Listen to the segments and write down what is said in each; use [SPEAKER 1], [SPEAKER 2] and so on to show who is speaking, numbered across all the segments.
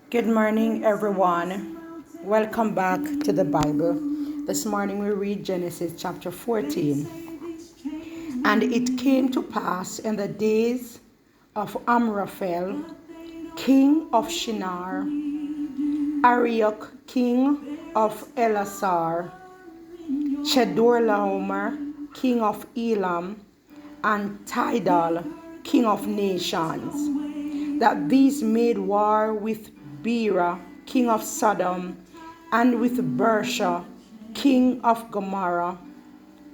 [SPEAKER 1] Good morning, everyone. Welcome back to the Bible. This morning we read Genesis chapter 14. And it came to pass in the days of Amraphel, king of Shinar, Arioch, king of Elasar, Chedorlaomer, king of Elam, and Tidal, king of nations, that these made war with Bera, king of Sodom, and with Bersha, king of Gomorrah,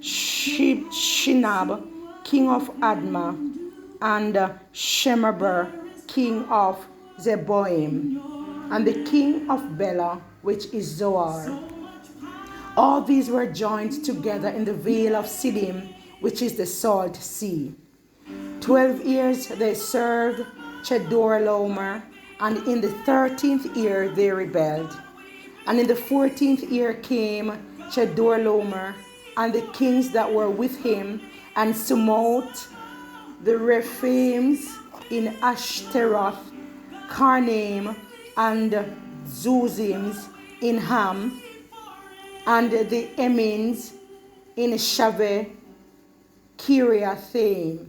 [SPEAKER 1] Shinab, king of Admah, and Shemeber, king of Zeboim, and the king of Bela, which is Zoar. All these were joined together in the vale of Siddim, which is the salt sea. 12 years they served Chedorlaomer, and in the 13th year they rebelled. And in the 14th year came Chedorlaomer and the kings that were with him, and smote the Rephaims in Ashtaroth, Karnaim, and Zuzims in Ham, and the Emins in Shaveh, Kiriathaim,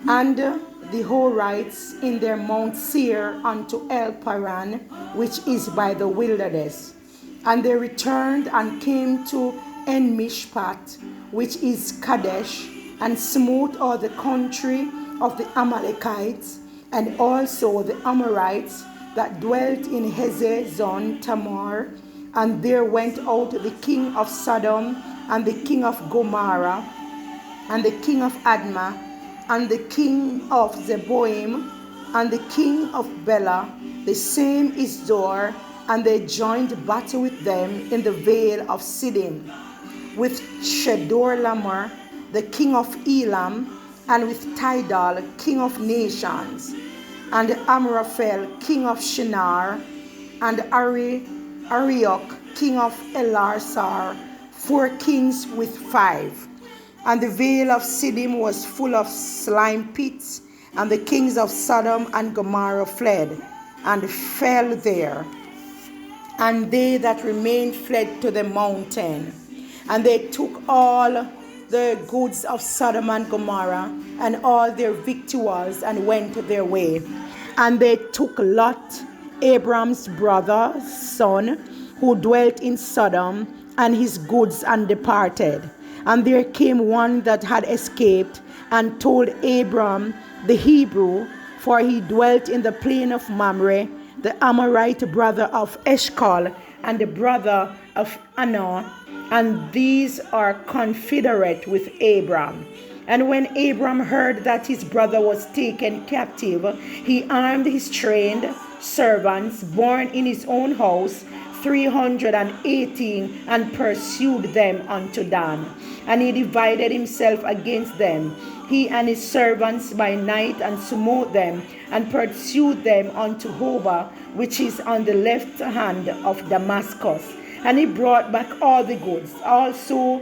[SPEAKER 1] and the Horites in their Mount Seir unto El Paran, which is by the wilderness. And they returned and came to En Mishpat, which is Kadesh, and smote all the country of the Amalekites, and also the Amorites that dwelt in Hezezon Tamar. And there went out the king of Sodom, and the king of Gomorrah, and the king of Admah, and the king of Zeboim, and the king of Bela, the same is Zoar, and they joined battle with them in the vale of Siddim, with Chedorlaomer, the king of Elam, and with Tidal, king of nations, and Amraphel, king of Shinar, and Arioch, king of Elasar, 4 kings with 5. And the vale of Siddim was full of slime pits, and the kings of Sodom and Gomorrah fled, and fell there. And they that remained fled to the mountain. And they took all the goods of Sodom and Gomorrah, and all their victuals, and went their way. And they took Lot, Abram's brother's son, who dwelt in Sodom, and his goods, and departed. And there came one that had escaped, and told Abram the Hebrew, for he dwelt in the plain of Mamre, the Amorite brother of Eshcol, and the brother of Aner, and these are confederate with Abram. And when Abram heard that his brother was taken captive, he armed his trained servants born in his own house, 318, and pursued them unto Dan. And he divided himself against them, he and his servants by night, and smote them, and pursued them unto Hobah, which is on the left hand of Damascus. And he brought back all the goods. Also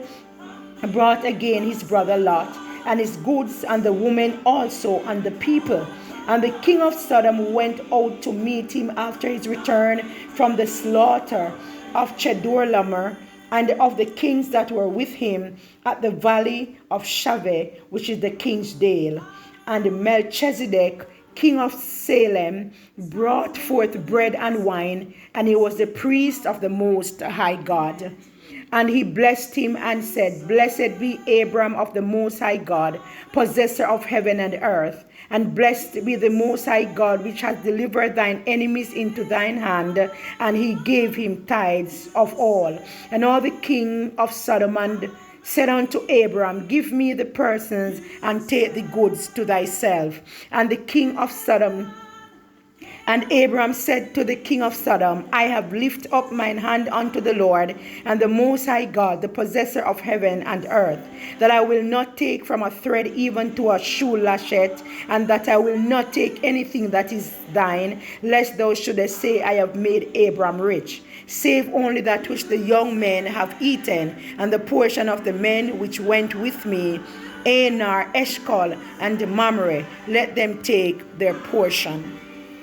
[SPEAKER 1] brought again his brother Lot, and his goods, and the women also, and the people. And the king of Sodom went out to meet him after his return from the slaughter of Chedorlaomer, and of the kings that were with him at the valley of Shaveh, which is the king's dale. And Melchizedek, king of Salem, brought forth bread and wine, and he was the priest of the Most High God. And he blessed him and said, Blessed be Abram of the Most High God, possessor of heaven and earth. And blessed be the Most High God, which has delivered thine enemies into thine hand. And he gave him tithes of all. And all the king of Sodom said unto Abram, Give me the persons, and take the goods to thyself. And the king of Sodom And Abram said to the king of Sodom, I have lifted up mine hand unto the Lord, and the Most High God, the possessor of heaven and earth, that I will not take from a thread even to a shoe lashet, and that I will not take anything that is thine, lest thou shouldest say, I have made Abram rich, save only that which the young men have eaten, and the portion of the men which went with me, Anar, Eshcol, and Mamre, let them take their portion.